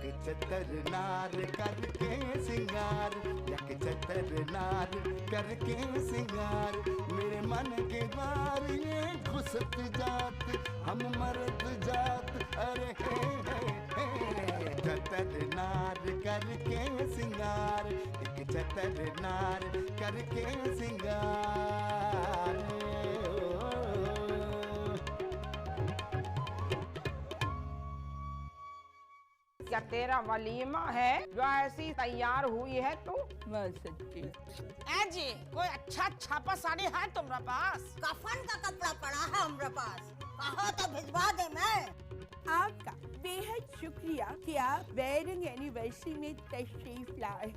यक चतर नार करके सिंगार, यक चतर नार करके सिंगार, मेरे मन के द्वार ये घुसत जात, हम मर्द जात, अरे हे चतर नार करके सिंगार, एक चतर नार करके सिंगार। क्या तेरा वलीमा है जो ऐसी तैयार हुई है तू? बस सच्ची। जी कोई अच्छा छापा साड़ी है तुम्हारे पास? कफन का कपड़ा पड़ा है हमारे पास, कहो तो भिजवा दे मैं। आपका बेहद शुक्रिया कि आप वेडिंग एनिवर्सरी में तशरीफ लाए।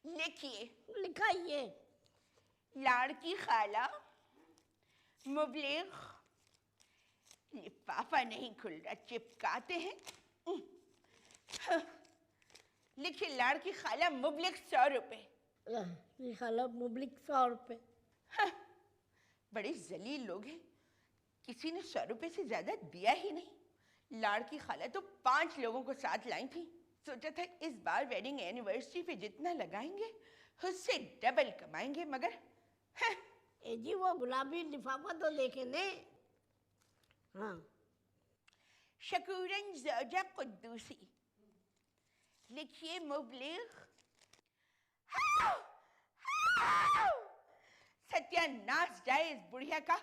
लिखिए। लिखाइए। लाड़की खाला मुबलिग, लिफाफा नहीं खुल रहा, चिपकाते हैं। लिखिए लाड़की खाला मुबलिग 100 रुपए। खाला मुबलिग 100 रुपए। बड़े जलील लोग हैं, किसी ने 100 रुपए से ज्यादा दिया ही नहीं। लाड़की खाला तो 5 लोगों को साथ लाई थी। सोचा था इस बार वेडिंग एनिवर्सरी पे जितना लगाएंगे उससे डबल कमाएंगे, मगर ए जी वो गुलाबी लिफाफा तो देखे ने। हाँ। शकूरन ज़ौजा कुद्दूसी। लिखिए मुबलिग। सत्यानाश जाए इस बुढ़िया का।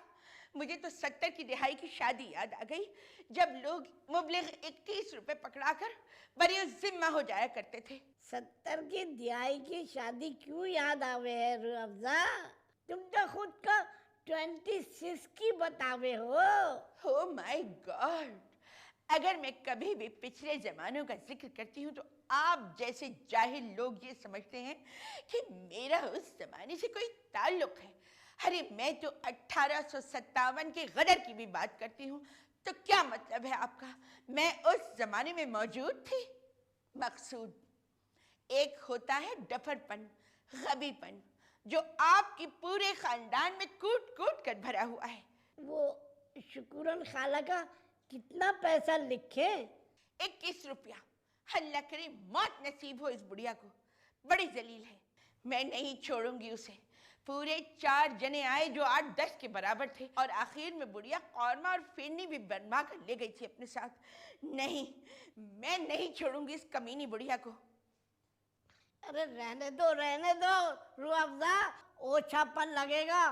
मुझे तो 70 की दिहाई की शादी याद आ गई, जब लोग मुबलिग 21 रुपए पकड़ाकर बड़ी जिम्मा हो जाया करते थे। 70 की दिहाई की शादी क्यों याद आवे है रूह अफ़ज़ा? तुम तो खुद का 26 की बतावे हो। ओह माय गॉड, अगर मैं कभी भी पिछले जमानों का जिक्र करती हूँ तो आप जैसे जाहिल लोग ये समझते हैं कि मेरा उस जमाने से कोई ताल्लुक है। अरे मैं तो 1857 के गदर की भी बात करती हूँ, तो क्या मतलब है आपका? मैं उस जमाने में मौजूद थी। मकसूद एक होता है डफरपन, गबीपन, जो आपकी पूरे खानदान में कूट कूट कर भरा हुआ है। वो शुकुरन खाला का कितना पैसा लिखे? 21 रुपया। अल्लाह करे मौत नसीब हो इस बुढ़िया को, बड़ी जलील है। मैं नहीं छोड़ूंगी उसे। पूरे 4 जने आए जो 8-10 के बराबर थे, और आखिर में बुढ़िया कौरमा और फिरनी भी बनवा कर ले गई थी अपने साथ। नहीं, मैं नहीं छोड़ूंगी इस कमीनी बुढ़िया को। अरे रहने दो रूह अफ़ज़ा, ओछापन लगेगा।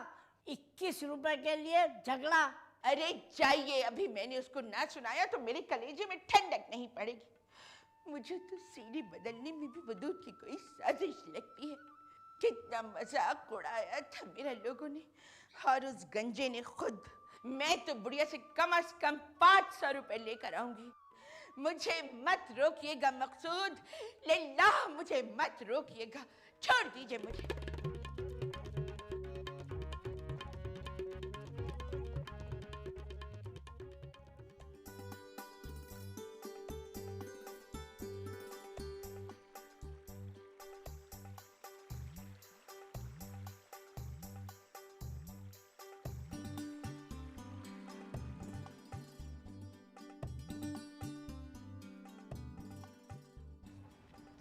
21 रुपए के लिए झगड़ा। अरे जाइए, अभी मैंने उसको ना सुनाया तो मेरे कलेजे में ठंडक नहीं पड़ेगी। मुझे तो सीढ़ी बदलने में भी वदूद की कोई साजिश लगती है। कितना मजाक उड़ाया था मेरा लोगों ने, और उस गंजे ने खुद। मैं तो बुढ़िया से कम 500 रुपए लेकर आऊंगी। मुझे मत रोकिएगा मकसूद, लिल्लाह मुझे मत रोकिएगा, छोड़ दीजिए मुझे।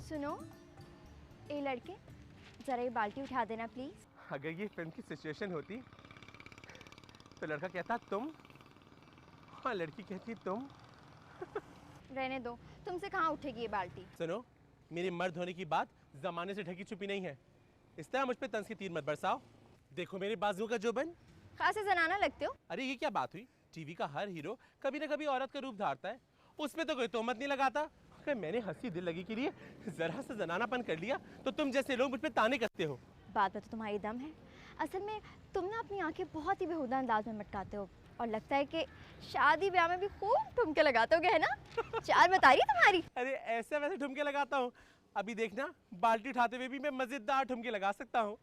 सुनो, ए लड़के, जरा ये बाल्टी उठा देना प्लीज। अगर ये फिल्म की सिचुएशन होती तो लड़का कहता तुम, हाँ लड़की कहती तुम। रहने दो, तुमसे कहाँ उठेगी ये बाल्टी। सुनो, मेरे मर्द होने की बात जमाने से ढकी छुपी नहीं है। इस तरह मुझ पे तंज के तीर मत बरसाओ। देखो मेरे बाजुओं का जोबन। खासे जनाना लगते हो। अरे ये क्या बात हुई? टीवी का हर हीरो कभी ना कभी औरत का रूप धारता है, उसमें तो कोई तोहमत नहीं लगाता। अगर मैंने हंसी दिल लगी के लिए जरा सा जनानापन कर लिया तो तुम जैसे लोग मुझ पे ताने करते हो। बात में तो तुम्हारी दम है। असल में तुम ना अपनी आंखें बहुत ही बेहुदा अंदाज में मटकाते हो, और लगता है कि शादी ब्याह में भी खूब ठुमके लगाते हो, है ना? चाल बता रही तुम्हारी। अरे ऐसे वैसे ठुमके लगाता हूँ? अभी देखना, बाल्टी उठाते हुए भी मैं मजेदार ठुमके लगा सकता हूँ।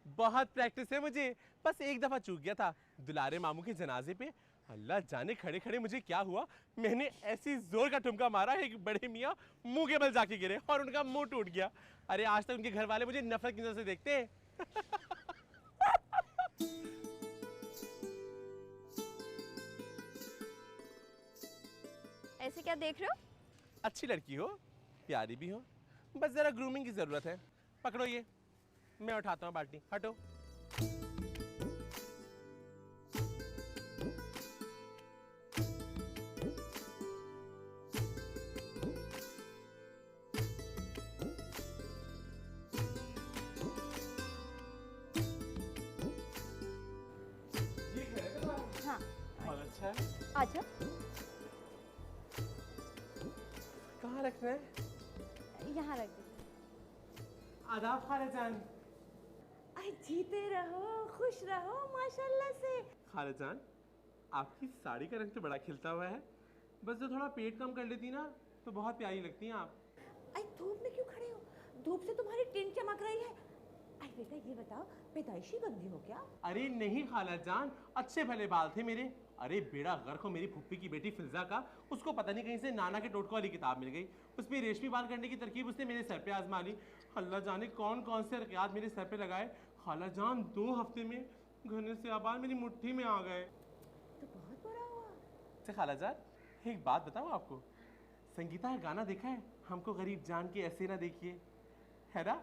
बहुत प्रैक्टिस है मुझे, बस एक दफा चूक गया था दुलारे मामू के जनाजे पे, अल्लाह जाने खड़े खड़े मुझे क्या हुआ, मैंने ऐसी जोर का ठुमका मारा एक बड़े मियाँ मुंह के बल जाके गिरे और उनका मुंह टूट गया। अरे आज तक उनके घर वाले मुझे नफरत की नजर से देखते हैं। ऐसे क्या देख रहे हो? अच्छी लड़की हो, प्यारी भी हो, बस जरा ग्रूमिंग की जरूरत है। पकड़ो ये, मैं उठाता हूँ बाल्टी, हटो। हाँ बहुत अच्छा है। अच्छा, कहाँ रखना है? यहाँ रख दीजिए। आदाब खालाजान। अरे जीते रहो, खुश रहो माशाल्लाह से। खालाजान, आपकी साड़ी का रंग तो बड़ा खिलता हुआ है, बस जो थोड़ा पेट कम कर लेती ना तो बहुत प्यारी लगती हैं आप। अरे धूप में क्यों खड़े हो? धूप से तुम्हारी टिन चमक रही है। अरे बेटा ये बताओ, पैदाइशी गंदी हो क्या? अरे नहीं खालाजान, अच्छे भले बाल थे मेरे। अरे बेड़ा गर्क हो मेरी फुप्पी की बेटी फिजा का, उसको पता नहीं कहीं से नाना के टोटको वाली किताब मिल गई, उसमें रेशमी बाल करने की तरकीब उसने मेरे सर पे आजमा ली। अल्लाह जाने कौन कौन से हरकत मेरे सर पे लगाए। खालाजान 2 हफ्ते में घने से बाल मेरी मुट्ठी में आ गए। तो बहुत बुरा हुआ। से खालाजान एक बात बताऊं आपको, संगीता का गाना देखा है, हमको गरीब जान के ऐसे ना देखिए, है ना?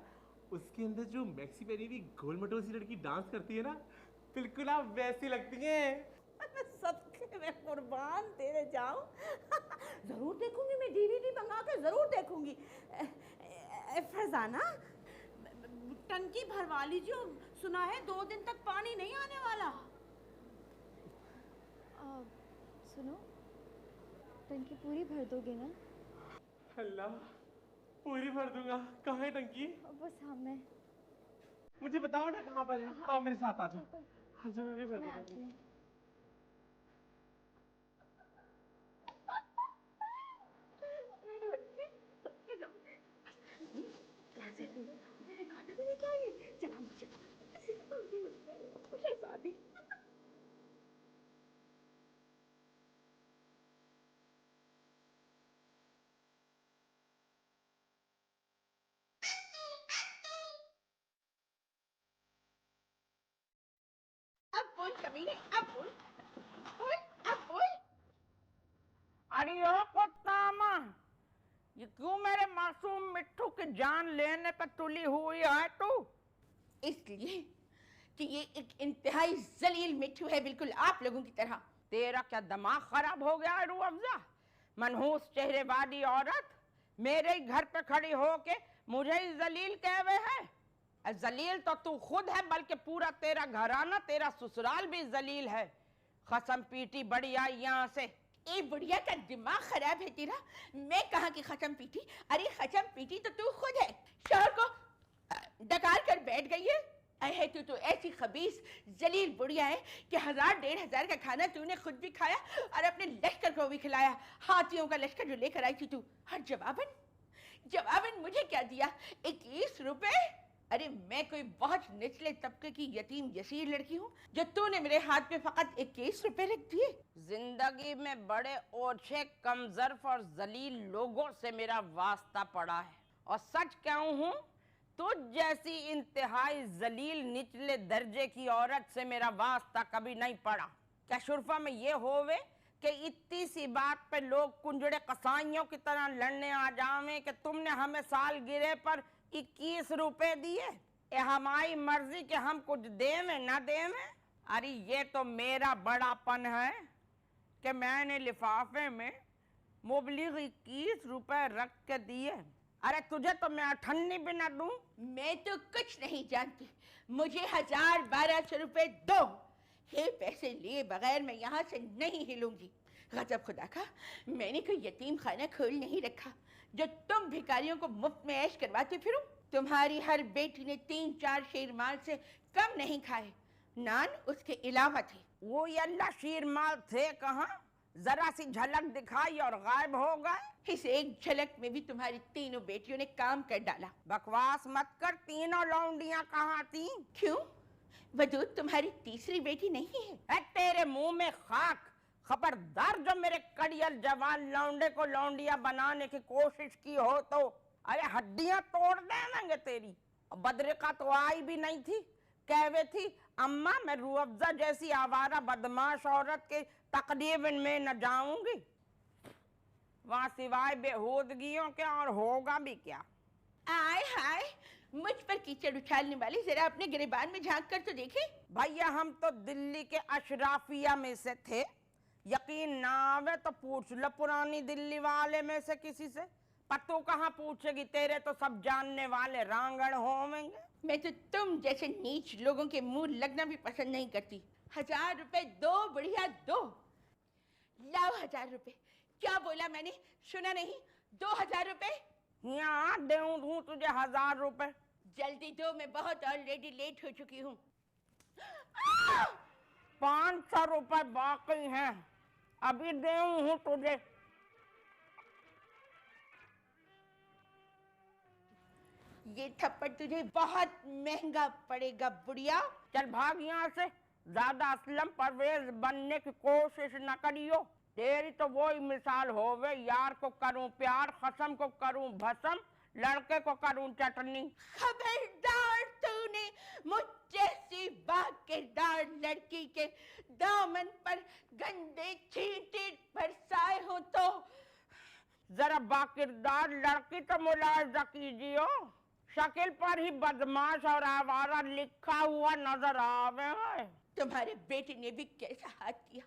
उसके अंदर जो मैक्सी पहनी हुई गोल मटोल सी लड़की डांस करती है ना, बिल्कुल आप वैसी लगती हैं। सबके मैं कुर्बान तेरे जाऊं। जरूर देखूंगी, मैं डीवीडी मंगा के जरूर देखूंगी। फरजाना, टंकी भरवा लीजिए, सुना है 2 दिन तक पानी नहीं आने वाला। सुनो, टंकी पूरी भर दोगे ना? अल्लाह, पूरी भर दूंगा। कहाँ है टंकी? वो सामने। मुझे बताओ ना कहाँ पर है। आओ मेरे साथ आ जाओ। आ जाओ, मैं भर दूंगा। अब बोल कमीने, अब बोल, अब बोल। अरे ओ कुत्तामा, ये क्यों मेरे मासूम मिट्ठू की जान लेने पर तुली हुई है तू? इसलिए कि ये एक इंतहाई जलील मिट्ठू है, बिल्कुल आप लोगों की तरह। तेरा क्या दिमाग खराब हो गया है रूह अफ़ज़ा? मनहूस चेहरे वाली औरत मेरे ही घर पे खड़ी होके मुझे ही जलील कह हुए है। जलील तो तू खुद है, बल्कि पूरा तेरा घराना, तेरा ससुराल भी जलील है। खसम पीटी बढ़िया यहाँ से। ए बुढ़िया का दिमाग खराब है तेरा। मैं कहाँ की खत्म पीटी? अरे खत्म पीटी तो तू खुद है। शोहर को डकार कर बैठ गई है। अरे तू तो ऐसी खबीस जलील बुढ़िया है कि 1000-1500 का खाना तूने खुद भी खाया और अपने लश्कर को भी खिलाया। हाथियों का लश्कर जो लेकर आई थी तू, और जवाबन मुझे क्या दिया? 21 रुपए। अरे मैं कोई बहुत निचले तबके की यतीम यसीर लड़की हूँ जो तूने मेरे हाथ पे फकत 21 रुपए रख दिए? जिंदगी में बड़े ओछे, कमजर्फ और जलील लोगों से मेरा वास्ता पड़ा है, और सच कहूँ हूँ, तुझ जैसी इंतहाई जलील निचले दर्जे की औरत से मेरा वास्ता कभी नहीं पड़ा। क्या शुरफा में ये होवे कि इतनी सी बात पे लोग कुंजड़े कसाइयों की तरह लड़ने आ जावे कि तुमने हमें साल गिरे पर 21 रुपए दिए, ये हमारी मर्जी के हम कुछ देवे ना देवे। अरे ये तो मेरा बड़ापन है कि मैंने लिफाफे में मुबलिग 21 रुपए रख के दिए। अरे तुझे तो मैं 98 भी ना दूं। मैं तो कुछ नहीं जानती, मुझे 1000-1200 रुपए दो। ये पैसे लिए बगैर मैं यहाँ से नहीं हिलूंगी। गजब खुदा का, मैंने कोई यतीम खाना खोल नहीं रखा जो तुम भिखारियों को मुफ्त में ऐश करवाते फिरो। तुम्हारी हर बेटी ने 3-4 शीरमाल से कम नहीं खाए, नान उसके अलावा थे। वो अल्लाह शीरमाल थे कहाँ? जरा सी झलक दिखाई और गायब हो गए। इस एक झलक में भी तुम्हारी तीनों बेटियों ने काम कर डाला। बकवास मत कर, तीनों लौंडियां कहाँ थी? क्यों? वजूद तुम्हारी तीसरी बेटी नहीं है? तेरे मुंह में खाक। खबरदार जो मेरे कड़ियल जवान लौंडे को लौंडिया बनाने की कोशिश की हो तो अरे हड्डियां तोड़ देंगे तेरी। बद्रिका तो आई भी नहीं थी, कहवे थी अम्मा मैं रूह अफ़ज़ा जैसी आवारा बदमाश औरत के तकरीबन में न जाऊंगी। वहां सिवाय बेहूदगियों के और होगा भी क्या। आय हाय, मुझ पर कीचड़ उछालने वाली, जरा अपने गिरेबान में झांक कर तो देखे। भैया हम तो दिल्ली के अशराफिया में से थे, यकीन ना आवे तो पूछ लो पुरानी दिल्ली वाले में से किसी से। पर तू कहाँ पूछेगी, तेरे तो सब जानने वाले रांगड़ होंगे। मैं तो तुम जैसे नीच लोगों के मुंह लगना भी पसंद नहीं करती। 1000 रुपए दो, बढ़िया दो। लाओ 1000 रुपए। क्या बोला मैंने, सुना नहीं? 2000 रुपए। यहाँ दूँ तुझे 1000 रुपए। जल्दी दो, मैं बहुत ऑलरेडी लेट हो चुकी हूँ। 500 रुपए बाकी हैं, अभी दूँ तुझे। ये थप्पड़ तुझे बहुत महंगा पड़ेगा बुढ़िया। चल भाग यहाँ से, ज्यादा असलम परवेज बनने की कोशिश न करियो। तेरी तो वही मिसाल होवे, यार को करूं प्यार, खसम को करूं भसम, लड़के को करूं चटनी। खबरदार, तूने मुझ जैसी बाकिरदार लड़की के दामन पर गंदे छींटे बरसाए हो तो। जरा बाकिरदार लड़की तो मुलाहिजा कीजियो, शक्ल पर ही बदमाश और आवारा लिखा हुआ नजर आवे। तुम्हारे बेटे ने भी कैसा हाथ किया,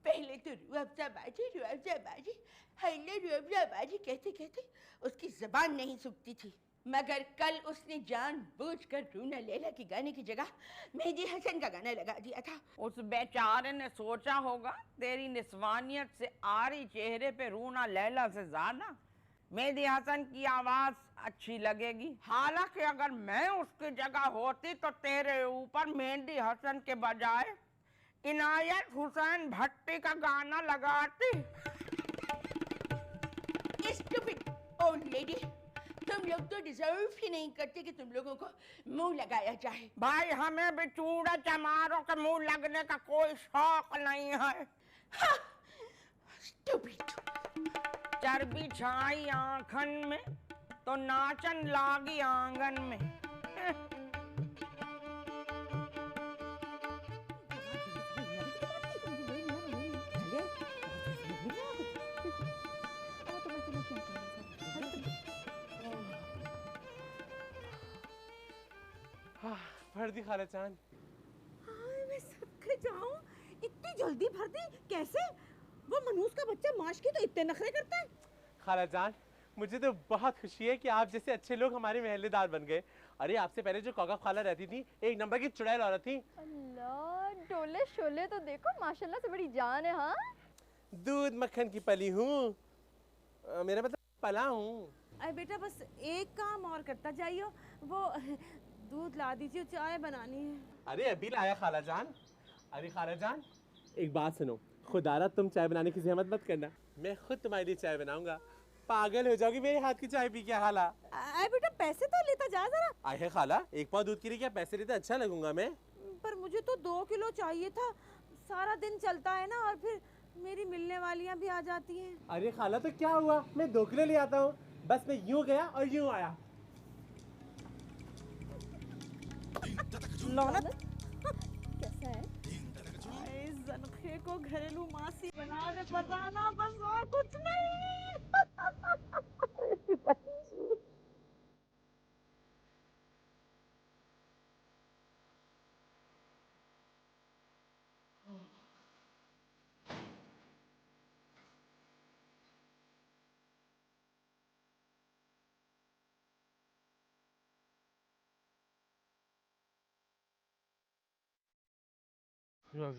पहले तो रूह अफ़ज़ा बाजी, हैले रूह अफ़ज़ा बाजी कहते कहते उसकी जबान नहीं सूखती थी, मगर कल उसने जानबूझकर रूना लैला के गाने की जगह मेहदी हसन का गाना लगा दिया था। उस बेचारे ने सोचा होगा तेरी निस्वानियत से आरी चेहरे पे रूना लैला से ज्यादा मेहदी हसन की आवाज अच्छी लगेगी। हालांकि अगर मैं उसकी जगह होती तो तेरे ऊपर मेहदी हसन के बजाय इनायत हुसैन भट्टी का गाना लगाती। स्टूपिड ओल्ड लेडी, तुम लोग तो डिजर्व ही नहीं करते कि तुम लोगों को मुंह लगाया जाए। भाई हमें भी चूड़ा चमारों के मुंह लगने का कोई शौक नहीं है। हाँ, स्टूपिड। चर्बी छाई आंखन में तो नाचन लागी आंगन में। भर दी खाला चांद। मैं सबके जाऊं, इतनी जल्दी भर दी कैसे? वो मनूस का बच्चा माश की तो इतने नखरे करता है। खाला जान, मुझे तो बहुत खुशी है कि आप जैसे अच्छे लोग हमारे महल्लेदार बन गए। अरे आपसे पहले जो कौका खाला रहती थी, एक नंबर की चुड़ैल औरत थी। अल्लाह, डोले शोले तो देखो, माशाल्लाह से बड़ी जान है। हाँ, दूध मक्खन की पली हूँ, मेरा मतलब पला हूँ। अरे बेटा बस एक काम और करता जाइए, वो दूध ला दीजिए, चाय बनानी है। अरे अभी लाया खाला जान। अरे खाला जान, एक बात सुनो, खुदारा तुम चाय बनाने की जहमत मत करना, मैं खुद तुम्हारे लिए चाय बनाऊंगा। पागल हो जाओगी मेरे हाथ की चाय पी के। खाला अरे बेटा पैसे तो लेता जा जरा। आए खाला, एक पाव दूध के लिए क्या पैसे लेते अच्छा लगूंगा मैं? पर मुझे तो 2 किलो चाहिए था, सारा दिन चलता है ना, और फिर मेरी मिलने वालियाँ भी आ जाती हैं। अरे खाला तो क्या हुआ, मैं 2 किलो ले आता हूँ, बस मैं यूं गया और यूं आया। लौनत कैसा है? इस जनखे को घरेलू मासी बना दे, बताना बस और कुछ नहीं।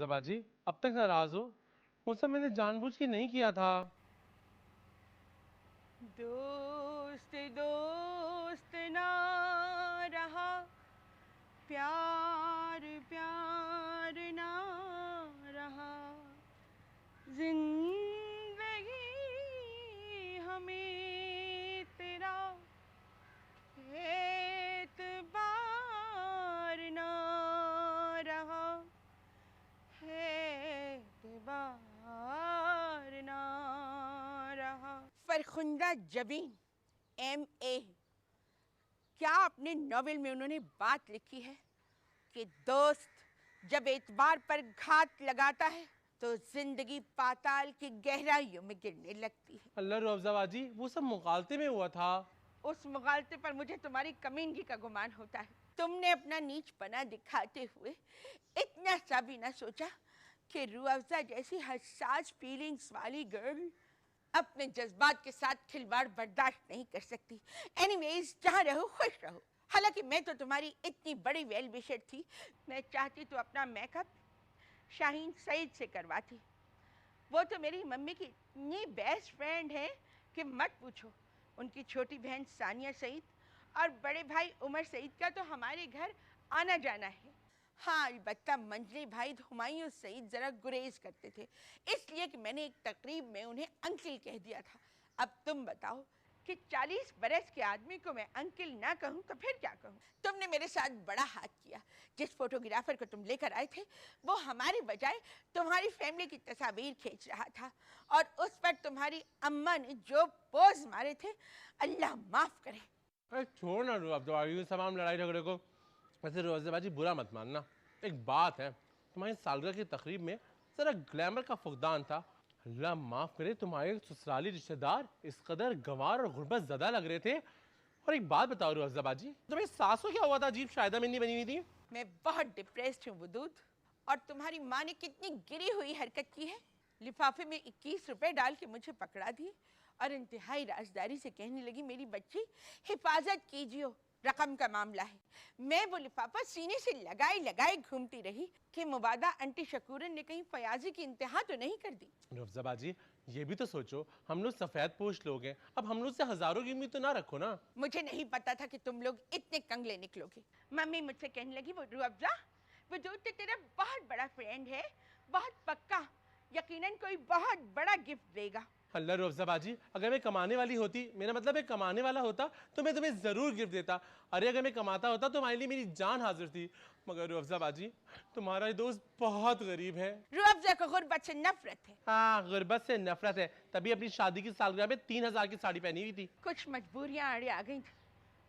बाजी, अब तक नाराज हो? मुझसे मैंने जानबूझ के नहीं किया था। दोस्त दोस्त ना रहा, प्यार प्यार ना रहा, जिंदगी हमें तेरा एतबार ना रहा, एतबार रुअफ़ज़ा जबीन MA। क्या अपने नॉवेल में उन्होंने बात लिखी है कि दोस्त जब एतबार पर घात लगाता है तो जिंदगी पाताल की गहराइयों में गिरने लगती है। अल्लाह रुअफ़ज़ा बाजी, वो सब मुगालते में हुआ था। उस मुगालते पर मुझे तुम्हारी कमीनगी का गुमान होता है। तुमने अपना नीचपना दिखाते हुए इतना सा भी ना सोचा कि रुअफ़ज़ा जैसी हसास फीलिंग्स वाली गर्ल अपने जज्बात के साथ खिलवाड़ बर्दाश्त नहीं कर सकती। एनीवेज, जहाँ रहो खुश रहो। हालांकि मैं तो तुम्हारी इतनी बड़ी वेल विशर थी, मैं चाहती तो अपना मेकअप शाहीन सईद से करवाती। वो तो मेरी मम्मी की इतनी बेस्ट फ्रेंड है कि मत पूछो। उनकी छोटी बहन सानिया सईद और बड़े भाई उमर सईद का तो हमारे घर आना जाना है। हाँ, अलबत्ता मंजली भाई हुमायूं सईद ज़रा गुरेज करते थे, इसलिए कि मैंने एक तकरीब में उन्हें अंकल कह दिया था। अब तुम बताओ कि 40 बरस के आदमी को मैं अंकल ना कहूँ तो फिर क्या कहूँ। तुमने मेरे साथ बड़ा हाथ किया। जिस फोटोग्राफर को तुम लेकर आए थे वो हमारी बजाय तुम्हारी फैमिली की तस्वीर खींच रहा था और उस पर तुम्हारी अम्मा ने जो पोज मारे थे, अल्लाह माफ करे। अरे छोड़ ना रुअफ़ज़ा, तमाम लड़ाई झगड़े को। वैसे रुअफ़ज़ा बाजी बुरा मत मानना, एक बात है, तुम्हारी सालगिरह की तकरीब में ज़रा ग्लैमर का फुकदान था। अल्लाह माफ़ करे, तुम्हारे ससुराली रिश्तेदार इस कदर गंवार और गुर्बत ज़दा लग रहे थे। और एक बात बताओ रुअफ़ज़ा बाजी, तुम्हें सास को क्या हुआ था? अजीब शायदा मिन्नी बनी हुई थी। मैं बहुत डिप्रेस्ड हूँ वदूद। और तुम्हारी माँ ने कितनी गिरी हुई हरकत की है। लिफाफे में 21 रुपए डाल के मुझे पकड़ा दिए और इंतहाई राजदारी से कहने लगी, मेरी बच्ची हिफाजत कीजिए, रकम का मामला है। मैं वो लिफाफा सीने से लगाए लगाए घूमती रही कि मुबादा आंटी शकूरन ने कहीं फयाजी की इंतहा तो नहीं कर दी। रुअफ़ज़ा बाजी, ये भी तो सोचो, हम लोग सफ़ेद पोश लोग हैं, अब हम लोग से हज़ारों की उम्मीद तो ना रखो ना। मुझे नहीं पता था कि तुम लोग इतने कंगले निकलोगे। मम्मी मुझसे कहने लगी, वो रुअफ़ज़ा वो जो तेरा बहुत बड़ा फ्रेंड है, बहुत पक्का, यकीनन कोई बहुत बड़ा गिफ्ट देगा। अल्लाह रुअफ़ज़ा बाजी, अगर मैं कमाने वाली होती, मेरा मतलब है कमाने वाला होता, तो मैं तुम्हें ज़रूर गिफ्ट देता। अरे अगर मैं कमाता होता तो तुम्हारे लिए मेरी जान हाजिर थी। मगर रुअफ़ज़ा बाजी, तुम्हारा ये दोस्त बहुत गरीब है। रुअफ़ज़ा को गुर्बत से नफरत है। हाँ, गुर्बत से नफरत है, तभी अपनी शादी की सालगिरह में 3000 की साड़ी पहनी हुई थी। कुछ मजबूरियाँ आड़े आ गई थी,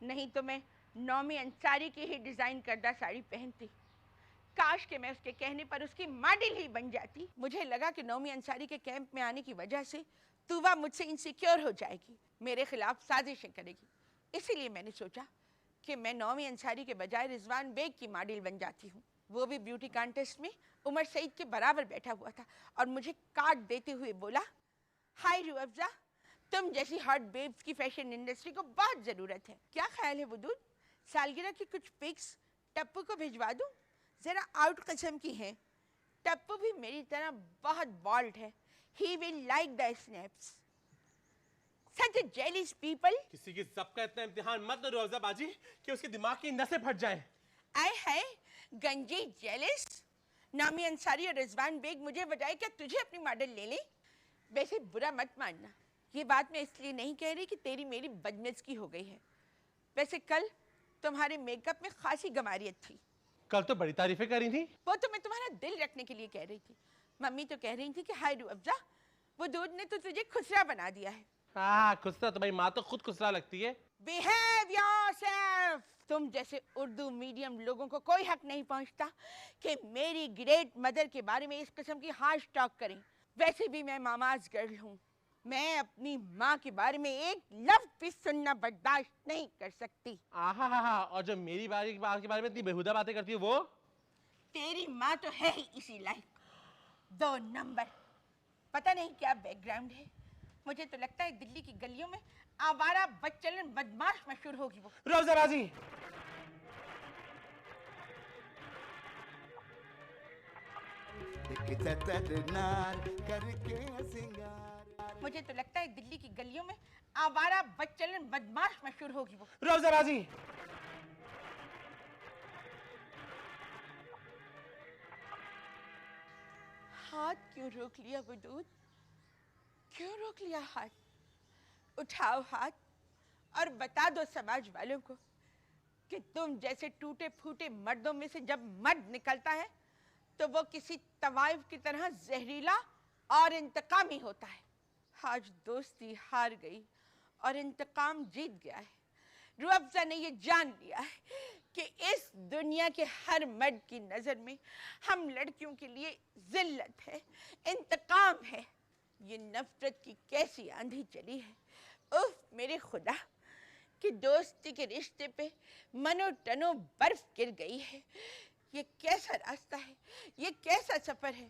नहीं तो मैं नौमी अंसारी की ही डिज़ाइन करदा साड़ी पहनती। काश कि मैं उसके कहने पर उसकी मॉडल ही बन जाती। मुझे लगा कि नौमी अंसारी के कैंप में आने की वजह से तूबा मुझसे इनसिक्योर हो जाएगी, मेरे खिलाफ साजिशें करेगी। इसीलिए मैंने सोचा कि मैं नौमी अंसारी के बजाय रिजवान बेग की मॉडल बन जाती हूँ। वो भी ब्यूटी कॉन्टेस्ट में उमर सईद के बराबर बैठा हुआ था और मुझे कार्ड देते हुए बोला, हाय रुअफ़ज़ा, तुम जैसी हॉट बेब्स की फैशन इंडस्ट्री को बहुत ज़रूरत है। क्या ख्याल है वदूद, सालगिरह की कुछ पिक्स टप्पू को भिजवा दूँ? ज़रा आउट किस्म की हैं। टप्पू भी मेरी तरह बहुत बॉल्ड है। He will like the snaps. Such a jealous people. किसी की ज़ब्त का इतना इम्तिहान मत लो रुअफ़ज़ा बाजी कि उसके दिमाग की नसें फट जाएं। आए है गंजी जेलिस। नामी अंसारी और रिजवान बेग मुझे बजाय क्या तुझे अपनी मॉडल ले लें? वैसे बुरा मत मानना, ये बात मैं इसलिए नहीं कह रही कि तेरी मेरी बदमिज़गी हो गई है। वैसे कल तुम्हारे मेकअप में खासी गमारियत थी। कल तो बड़ी तारीफें करी थी। वो तो मैं तुम्हारा दिल रखने के लिए कह रही थी। मम्मी तो कह रही थी कि हाय रुअफ़ज़ा, वो दूध ने तो तुझे खुसरा बना दिया है। हाँ, खुसरा तो भाई माँ तो खुद खुसरा लगती है। Behave yourself. तुम जैसे उर्दू मीडियम लोगों को कोई हक नहीं पहुंचता कि मेरी ग्रेट मदर के बारे में इस किस्म की हार्श टॉक करें। वैसे भी मैं मामाज गर्ल हूँ, मैं अपनी माँ के बारे में एक लफ्ज़ भी सुनना बर्दाश्त नहीं कर सकती। आहा, और जो मेरी बात के बारे में इतनी बेहुदा बातें करती है वो? तेरी माँ तो है ही इसी लायक, 2 नंबर। पता नहीं क्या बैकग्राउंड है, मुझे तो लगता है दिल्ली की गलियों में आवारा बच्चलन बदमाश मशहूर होगी वो। रुअफ़ज़ा बाजी, एक चतरनार करके सिंगार। मुझे तो लगता है दिल्ली की गलियों में आवारा बच्चलन बदमाश मशहूर होगी वो। रुअफ़ज़ा बाजी, हाथ क्यों रोक लिया वदूद? क्यों रोक लिया हाथ? उठाओ हाथ और बता दो समाज वालों को कि तुम जैसे टूटे फूटे मर्दों में से जब मर्द निकलता है तो वो किसी तवाइफ की तरह जहरीला और इंतकामी होता है। आज दोस्ती हार गई और इंतकाम जीत गया है। रूह अफ़ज़ा ने ये जान लिया है कि इस दुनिया के हर मर्द की नज़र में हम लड़कियों के लिए जिल्लत है, इंतकाम है। ये नफरत की कैसी आंधी चली है। उफ मेरे खुदा कि दोस्ती के रिश्ते पे मनो टनो बर्फ गिर गई है। ये कैसा रास्ता है, ये कैसा सफर है।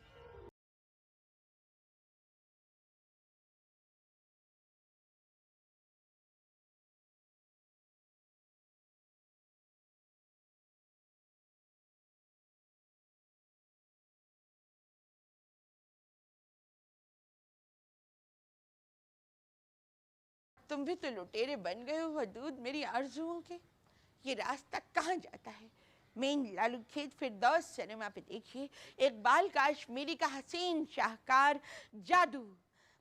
तुम भी तो लुटेरे बन गए हो वदूद मेरी आरज़ुओं के। ये रास्ता कहाँ जाता है? मेन लालू खेत फिरदौस सिनेमा पे देखिए इकबाल काश्मीरी का हसीन शाहकार जादू,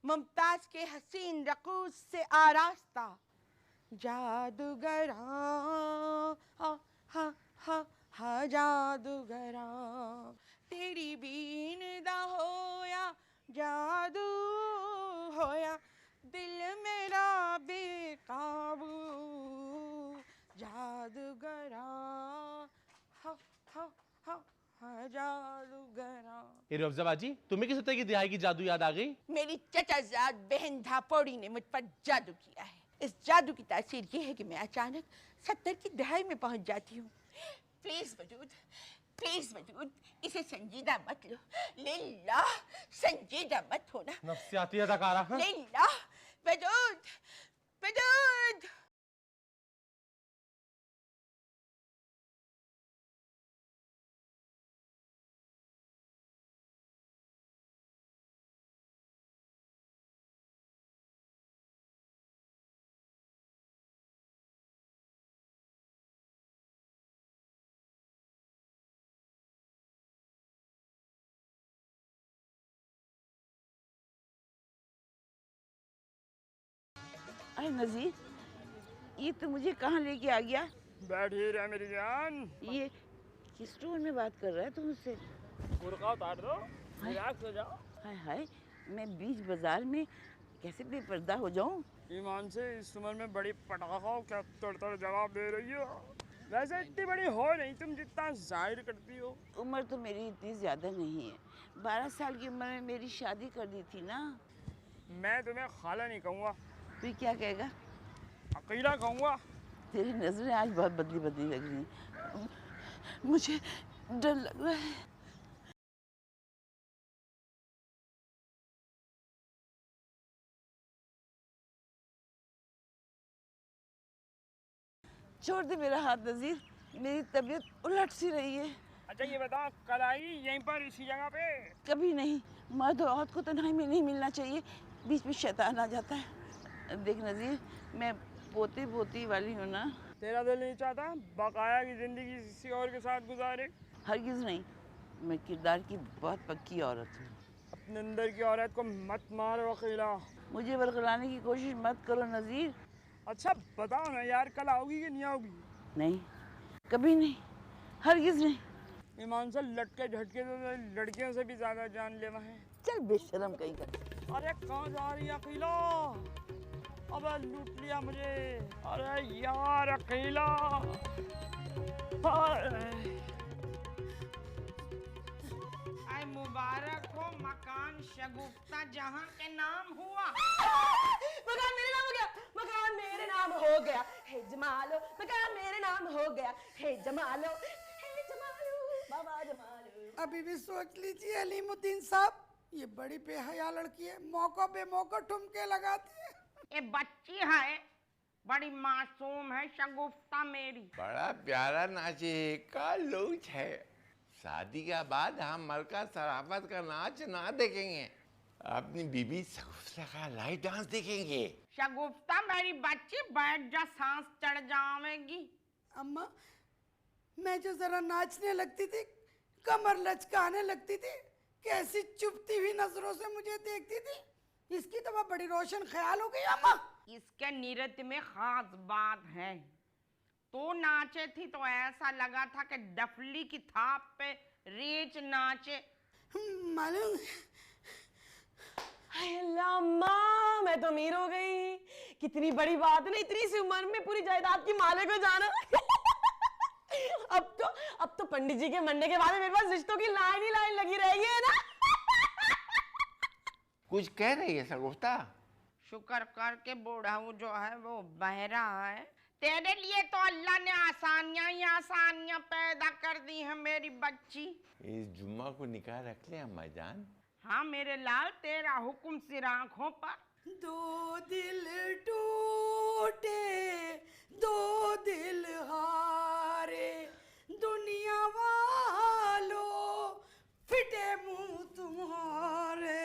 मुमताज के हसीन रकूस से आरास्ता। जादूगरा हा हा हा हा जादूगरा तेरी बीनदा होया जादू होया दिल मेरा बेकाबू जादूगरा हा हा हा हा जादूगरा। अरे अफ़ज़ा बाजी, तुम्हें किस तरह की दिहाई की जादू याद आ गई? मेरी चचाजाद बहन धापोड़ी ने मुझ पर जादू किया है। इस जादू की तासीर ये है कि मैं अचानक 70 की दहाई में पहुंच जाती हूँ। प्लीज वजूद इसे संजीदा मत लो। लिल्लाह संजीदा मत होना। नफ्सियाती अदाकारा। हाँ? लिल्लाह वजूद अरे नजीर, ये तो मुझे कहाँ लेके आ गया? बैठी रहे मेरी जान। ये किस टोन में बात कर रहा है तू मुझसे? बुर्का उतार दो, रिलैक्स हो जाओ। हाय हाय, मैं बीच बाजार में कैसे बेपर्दा हो जाऊं? ईमान से इस उम्र में बड़ी पटाखा क्या तड़ जवाब दे रही हो। वैसे इतनी बड़ी हो नहीं तुम जितना जाहिर करती हो। उम्र तो मेरी इतनी ज्यादा नहीं है। 12 साल की उम्र में मेरी शादी कर दी थी ना। मैं तुम्हें खाला नहीं कहूँगा, तू क्या कहेगा? अकेला कहूँगा। तेरी नजरें आज बहुत बदली बदली लग रही हैं। मुझे डर लग रहा है। छोड़ दे मेरा हाथ नजीर, मेरी तबीयत उलट सी रही है। अच्छा ये बताओ, कल आई यहीं पर इसी जगह पे? कभी नहीं, मर्द और औरत को तन्हाई में नहीं मिलना चाहिए, बीच में शैतान आ जाता है। देख नजीर, मैं पोती पोती वाली हूँ ना। तेरा दिल नहीं चाहता बकाया की जिंदगी किसी और के साथ गुजारे? हरगिज नहीं, मैं किरदार की बहुत पक्की औरत हूँ। अपने अंदर की औरत को मत मारो अकेला। मुझे बरगलाने की कोशिश मत करो नजीर। अच्छा बताओ ना यार, कल आओगी कि नहीं आओगी? नहीं, कभी नहीं, हरगिज नहीं। ईमान से लटके झटके तो लड़कियों से भी ज्यादा जानलेवा है। चल बेशरम कहीं का। अरे कहाँ जा रही है अकेला? अबे लूट लिया मुझे। अरे यार अकेला। आए मुबारक हो मकान शगुफ्ता जहां के नाम हुआ। मकान मेरे नाम हो गया, मकान मेरे नाम हो गया। हे जमालो, मकान मेरे नाम हो गया। हे जमालो, हे जमालो, बाबा जमालो। अभी भी सोच लीजिए अलीमुद्दीन साहब, ये बड़ी बेहया लड़की है, मौका बेमौका ठुमके लगाती है। ये बच्ची है, बड़ी मासूम है शगुफ्ता मेरी। बड़ा प्यारा नाचे का लूच है। शादी के बाद हम मलका सराफत का नाच ना देखेंगे, अपनी बीबी शगुफ्ता का लाइव डांस देखेंगे। शगुफ्ता मेरी बच्ची, बैठ जा, सांस चढ़ जाएगी। अम्मा, मैं जो जरा नाचने लगती थी, कमर लचकाने लगती थी, कैसी चुपती हुई नजरों से मुझे देखती थी, इसकी तो वह बड़ी रोशन ख्याल हो गई अम्मा। इसके नृत्य में खास बात है। तो नाचे थी तो ऐसा लगा था कि डफली की थाप पे रीच नाचे। मालूम हाय अल्लाह अम्मा, मैं तो अमीर हो गई। कितनी बड़ी बात है ना, इतनी सी उम्र में पूरी जायदाद की मालिक हो जाना। अब तो पंडित जी के मरने के बाद मेरे पास रिश्तों की लाइन ही लाइन लगी रहेगी, है ना? कुछ कह रही है सगुफ्ता? शुक्र कर के बूढ़ा जो है वो बहरा है। तेरे लिए तो अल्लाह ने आसानियां ही आसानियां पैदा कर दी है मेरी बच्ची। इस जुम्मा को निकाल रख ले अम्मा जान। हाँ मेरे लाल, तेरा हुक्म सिर आंखों पर। दो दिल टूटे, दो दिल हारे, दुनिया वालों फिटे मुंह तुम्हारे।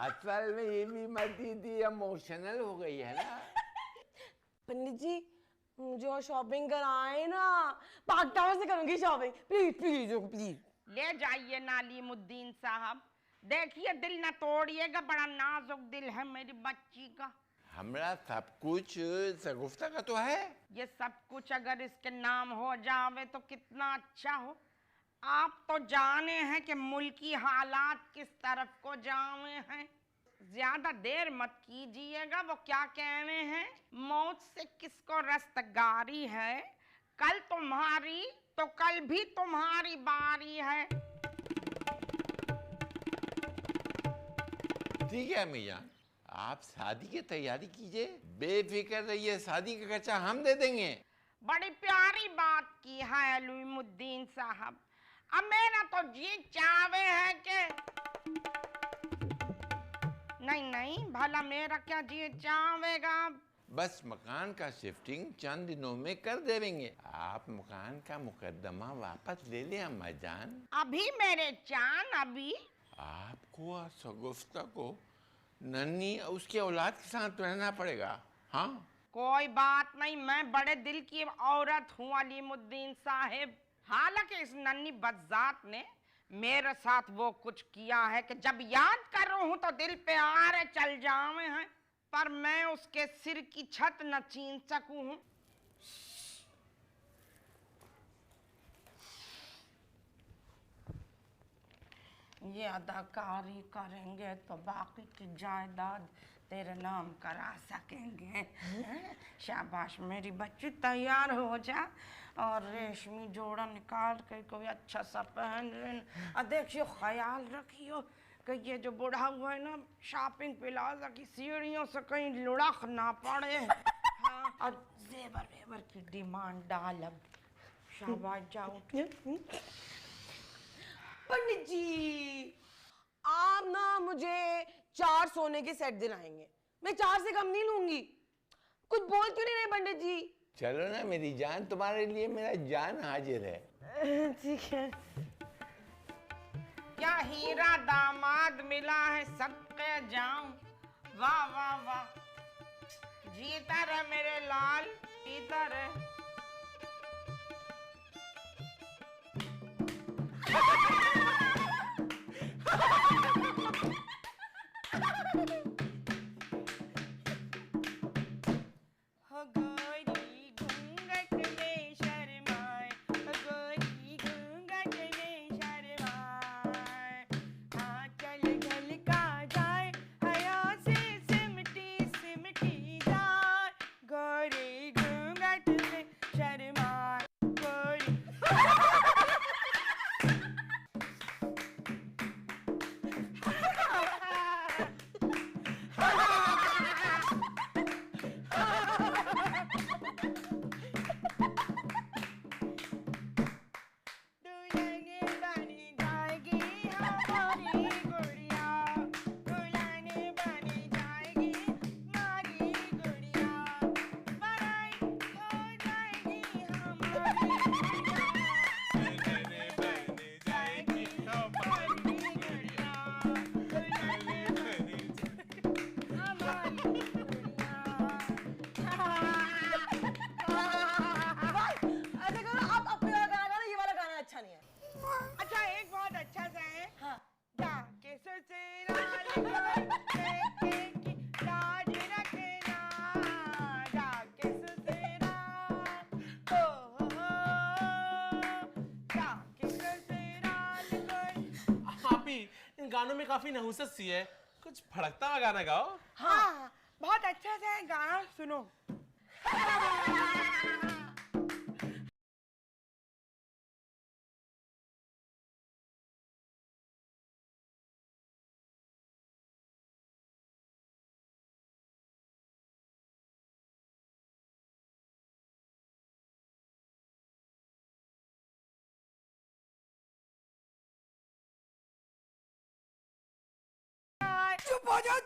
असल में ये भी मर्दी थी, इमोशनल हो गई है ना। पंडित जी मुझे और शॉपिंग कराए ना, पाक टावर से करूंगी शॉपिंग, प्लीज प्लीज प्लीज। ले जाइए नालिमुद्दीन साहब, देखिए दिल न तोड़िएगा, बड़ा नाजुक दिल है मेरी बच्ची का। हमरा सब कुछ सगुफ्ता का तो है। ये सब कुछ अगर इसके नाम हो जावे तो कितना अच्छा हो। आप तो जाने हैं कि मुल्की हालात किस तरफ को जावे हैं। ज्यादा देर मत कीजिएगा, वो क्या कहने हैं, मौत से किसको रस्तगारी है, कल तुम्हारी तो कल भी तुम्हारी बारी है। ठीक है मियाँ, आप शादी की तैयारी कीजिए, बेफिक्र रहिए, शादी का खर्चा हम दे देंगे। बड़ी प्यारी बात की है अलुमुद्दीन साहब। अब मेरा तो जी चावे है कि नहीं, भला मेरा क्या जी चावेगा। बस मकान का शिफ्टिंग चंद दिनों में कर देंगे। आप मकान का मुकदमा वापस ले लें अम्मा जान। अभी मेरे चान, अभी आपको और सगुफ्ता को नन्ही उसके औलाद के साथ रहना पड़ेगा। हाँ कोई बात नहीं, मैं बड़े दिल की औरत हूँ अलीमुद्दीन साहिब। हालांकि इस नन्ही बदजात ने मेरे साथ वो कुछ किया है कि जब याद कर रहा हूँ तो दिल पे आ रहे चल जावे हैं, पर मैं उसके सिर की छत न छीन सकूं हूँ। ये अदाकारी करेंगे तो बाकी की जायदाद तेरे नाम करा सकेंगे। शाबाश मेरी बच्ची, तैयार हो जा और रेशमी जोड़ा निकाल कर कोई अच्छा सा पहन लेना। देखियो ख्याल रखियो कि ये जो बूढ़ा हुआ है ना, शॉपिंग प्लाजा की सीढ़ियों से कहीं लुढ़क ना पड़े। हाँ, और जेवर वेवर की डिमांड डाल। अब शाबाश जाओ। पंडित जी आप ना मुझे 4 सोने के सेट दिलाएंगे, मैं 4 से कम नहीं लूंगी। कुछ बोल क्यों नहीं रहे पंडित जी? चलो ना मेरी जान, तुम्हारे लिए मेरा जान हाजिर है। ठीक है। क्या हीरा दामाद मिला है, सदके जाऊं। वाह वाह वाह, जीता रहे मेरे लाल, जीता रहे। गानों में काफी नहुसत सी है, कुछ फड़कता हुआ गाना गाओ। हाँ बहुत अच्छे से गाना सुनो।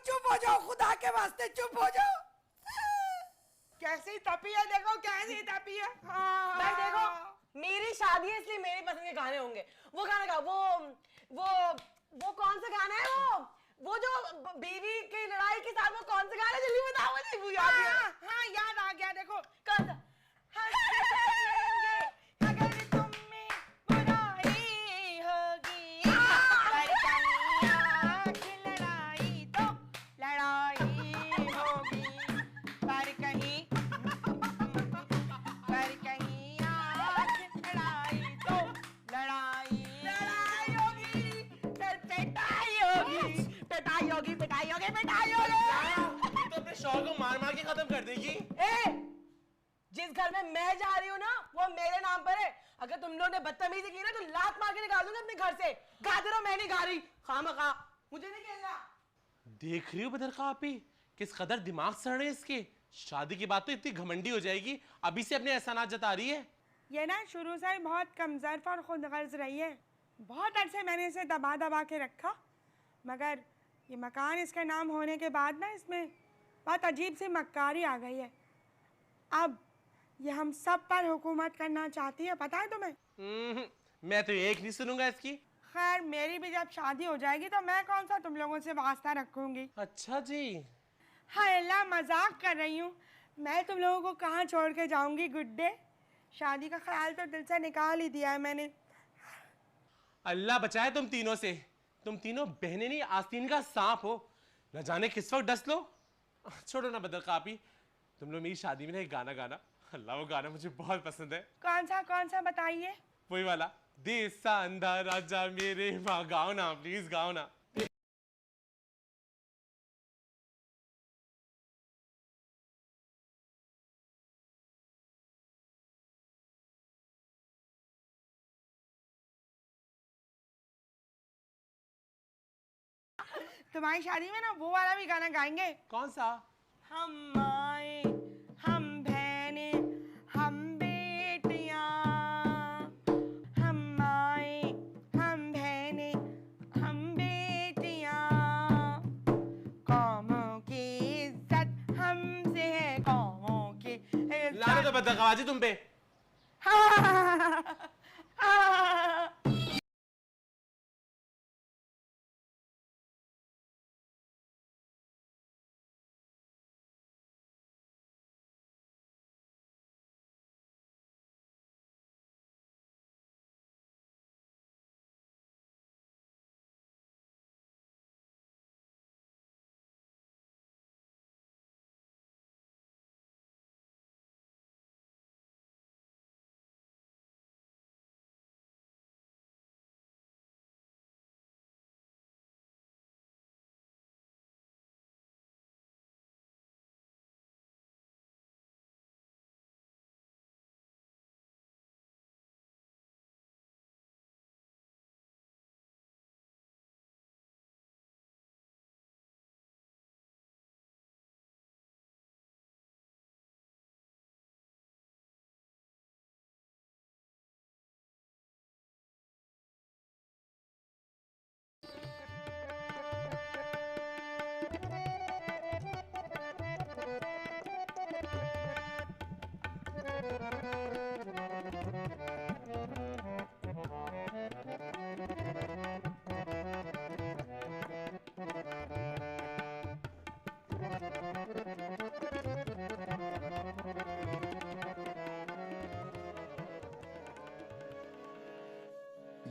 चुप हो जाओ, खुदा के वास्ते चुप हो जाओ। कैसी तपी है देखो, कैसी तपी है। भाई देखो, मेरी शादी है इसलिए मेरी पसंद के गाने होंगे। वो गाना का वो कौन सा गाना है? वो जो बीवी की लड़ाई के साथ वो कौन सा गाना है? जल्दी बताओ मुझे। वो याद है। हाँ याद आ गया। देखो कौन सा? अगर तुम्हें बुराई होगी पर कहीं आँख लड़ाई तो लड़ाई होगी, पर कहीं आँख लड़ाई तो लड़ाई होगी, फिर पिटाई होगी, पिटाई होगी, पिटाई होगी, पिटाई होगी। तो अपने शौहर को मार मार के खत्म कर देगी। जिस घर में मैं जा रही हूँ ना वो मेरे नाम पर है। अगर तुम लोगों ने बदतमीजी की ना तो लात मार के निकाल दूंगा अपने घर से। गाते रहो, मैं नहीं गा रही। खामखा मुझे नहीं खेलना। देख रही हो बदरका आपी, किस कदर दिमाग सड़ रहे हैं इसके। शादी की बात तो इतनी घमंडी हो जाएगी, अभी से अपने एहसानात जता रही है। ये ना शुरू से ही बहुत कमजोर और खुदगर्ज रही है। बहुत अरसे मैंने इसे दबा दबा के रखा, मगर ये मकान इसके नाम होने के बाद ना इसमें बहुत अजीब सी मक्कारी आ गई है। अब ये हम सब पर हुकूमत करना चाहती है, पता है तुम्हें? मैं तो एक नहीं सुनूंगा इसकी। खैर मेरी भी जब शादी हो जाएगी तो मैं कौन सा तुम लोगों से वास्ता रखूंगी। अच्छा जी। हाँ अल्लाह, मजाक कर रही हूँ। मैं तुम लोगों को कहाँ छोड़ के जाऊंगी गुड्डे। शादी का ख्याल तो दिल से निकाल ही दिया है मैंने। अल्लाह बचाए तुम तीनों से। तुम तीनों बहनें नहीं, आस्तीन का सांप हो। न जाने किस वक्त डस लो। छोड़ो ना बदरका आपी, तुम लोग मेरी शादी में ना एक गाना गाना। अल्लाह वो गाना मुझे बहुत पसंद है। कौन सा बताइए। वही वाला, देश सा अंधा राजा मेरे माँ। गाओ ना प्लीज, गाओ ना। तुम्हारी शादी में ना वो वाला भी गाना गाएंगे। कौन सा? हम आए, हम बहने, हम बेटियां, हम आए, हम बहने, हम बेटियां, कौमों की इज्जत हमसे है, कौमों की इज्जत। लाने तो बदरकाबाजी तुम पे।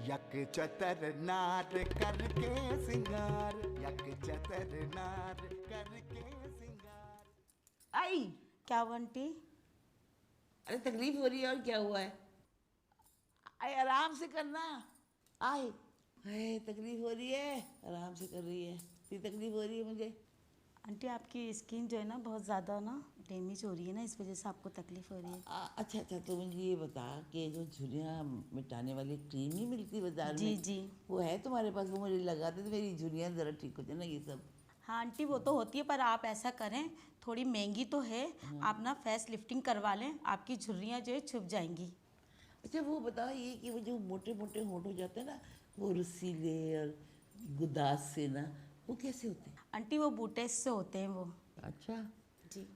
यक चतर नार करके सिंगार, यक चतर नार करके सिंगार। आई क्या बंटी? अरे तकलीफ हो रही है और क्या हुआ है? आई आराम से करना। आई तकलीफ हो रही है, आराम से कर रही है। इतनी तकलीफ हो रही है मुझे। आंटी आपकी स्किन जो है ना बहुत ज़्यादा ना डैमेज हो रही है ना, इस वजह से आपको तकलीफ हो रही है। अच्छा अच्छा, तो मुझे ये बता कि जो झुर्रियाँ मिटाने वाली क्रीम नहीं मिलती बाजार जी में, जी वो है तुम्हारे पास? वो मुझे लगा दे तो मेरी झुर्रियाँ ज़रा ठीक हो जाए ना ये सब। हाँ आंटी वो तो होती है, पर आप ऐसा करें, थोड़ी महंगी तो है, आप ना फेस लिफ्टिंग करवा लें, आपकी झुर्रियाँ जो है छुप जाएंगी। अच्छा वो बताओ ये कि वो जो मोटे मोटे होंठ हो जाते हैं ना, वो रसीले और गुदास से ना, वो कैसे होते हैं? आंटी वो बूटेस से होते हैं वो। अच्छा जी।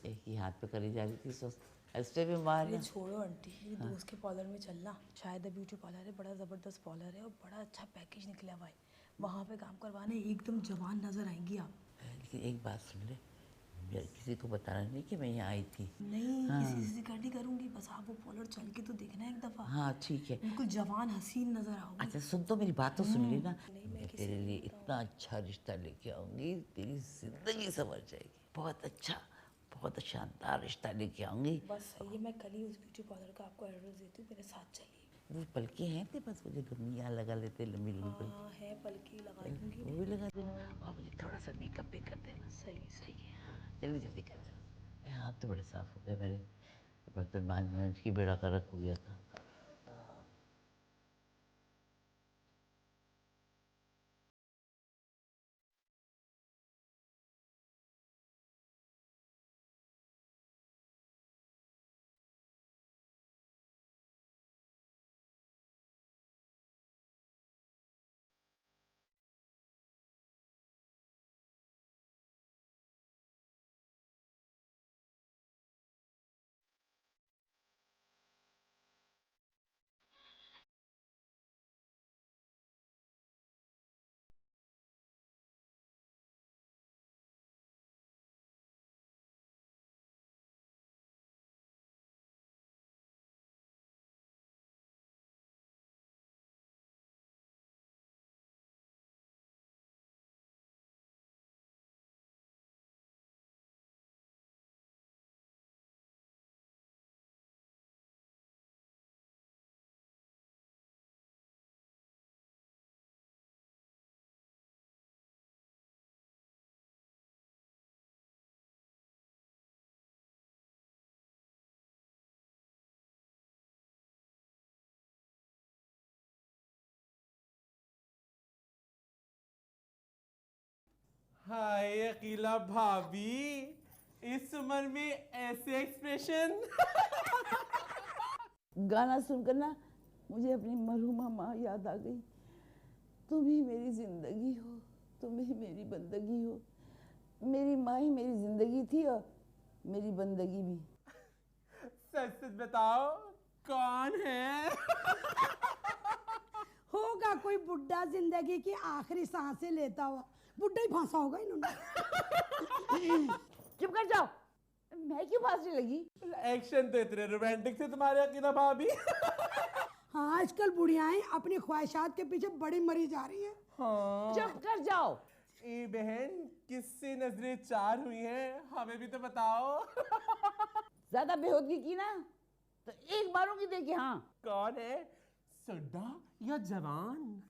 एक ही हाथ पे करी जा रही थी ऐसे भी मार अरे छोड़ो आंटी, ये दोस्त के पार्लर में चलना, शायद ब्यूटी पार्लर है, बड़ा ज़बरदस्त पार्लर है और बड़ा अच्छा पैकेज निकला हुआ है, वहाँ पे काम करवाने एकदम जवान नज़र आएंगी आप। लेकिन एक बात सुन ले, किसी को बताना नहीं कि मैं यहाँ आई थी। नहीं किसी से जिक्र नहीं करूँगी, बस आप वो पार्लर चल के तो देखना एक दफ़ा। हाँ ठीक है। बिल्कुल जवान हसीन नज़र आओगी। अच्छा सुन तो मेरी बात तो सुन लेना, मैं तेरे लिए इतना अच्छा रिश्ता लेके आऊँगी, तेरी जिंदगी संवर जाएगी। बहुत शानदार रिश्ता लेके आऊँगी। बस सही है, मैं कल ही उस ब्यूटी पार्लर का आपको एड्रेस देती हूँ, मेरे साथ चलिए। वो पलके हैं तेरे पास? मुझे यहाँ लगा लेते लंबी लंबी पलकी। हाँ है, पलकी लगा दूँगी। वो भी लगा देना और मुझे थोड़ा सा मेकअप भी कर देना। सही है। जल्दी जल्दी कर देना। हाथ तो बड़े साफ हो गए मेरे, बर्तन मांजने की बेड़ा गर्क हो गया था। हाय अकीला भाभी, इस उम्र में ऐसे एक्सप्रेशन। गाना सुनकर ना मुझे अपनी मरहुमा माँ याद आ गई। तुम ही मेरी जिंदगी हो, तुम ही मेरी बंदगी हो। मेरी माँ ही मेरी जिंदगी थी और मेरी बंदगी भी। सच सच बताओ कौन है? होगा कोई बुढ़ा जिंदगी की आखिरी सांसें लेता हुआ, बुढ़ा ही फांसा होगा इन्होंने। चुप कर जाओ, मैं क्यों फांसी लगी? एक्शन तो इतने रोमांटिक थे तुम्हारे अकीला भाभी। हाँ आजकल बुढ़ियाएं अपनी ख्वाहिशात के पीछे बड़ी मरी जा रही हैं। हाँ। चुप कर जाओ। ए बहन, किससे नजरें चार हुई हैं? हमें भी तो बताओ। ज्यादा बेहूदगी की ना तो एक मारूंगी देखिए। हाँ कौन है, सुड्ढा या जवान?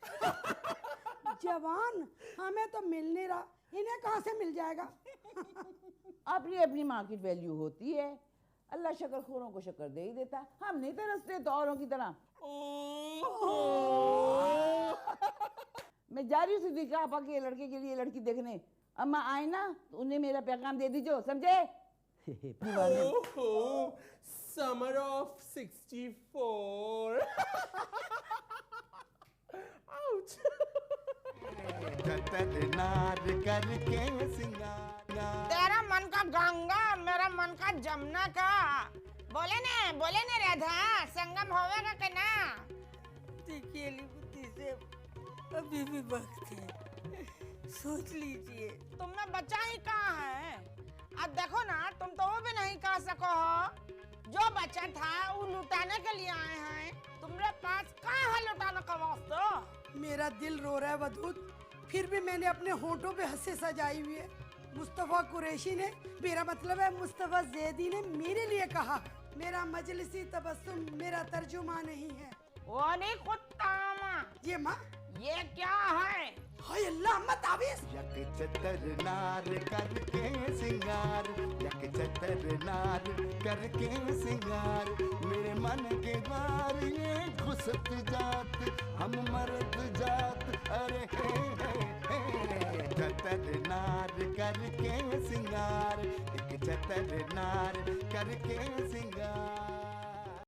जवान हमें तो मिल नहीं रहा, इन्हें कहाँ से मिल जाएगा? अपनी अपनी मार्केट वैल्यू होती है, अल्लाह शक्रखोरों को शक्र दे ही देता। हम नहीं तरसते तो औरों की तरह। मैं जा रही हूँ सिद्दीका आपा के लड़के के लिए लड़की देखने। अम्मा आए ना तो उन्हें मेरा पैगाम दे दीजिए, समझे? Summer of 64। आउच। नार करके सिंगार। तेरा मन का गंगा, मेरा मन का जमुना का। बोले ने राधा, संगम होवेगा कि ना? अकेली बुद्धि से अभी भी वक्त है, सोच लीजिए। तुम में बच्चा ही कहाँ है? अब देखो ना, तुम तो वो भी नहीं कह सको हो। जो बच्चा था वो लुटाने के लिए आए हैं, तुम्हारे पास कहाँ है लुटाने का वास्ता? मेरा दिल रो रहा है वदूद, फिर भी मैंने अपने होठों पे हंसी सजाई हुई है। मुस्तफ़ा कुरैशी ने, मेरा मतलब है मुस्तफ़ा ज़ैदी ने मेरे लिए कहा, मेरा मजलिसी तबस्सुम मेरा तर्जुमा नहीं है। वो नहीं कुत्ता। ये माँ ये क्या है? हाय अल्लाह अम्मा ताबीज। यक चतर नार करके सिंगार, यक चतर नार करके सिंगार, मेरे मन के द्वार ये घुसत जात, हम मर्द जात, अरे हे चतर नार करके सिंगार, एक चतर नार करके सिंगार।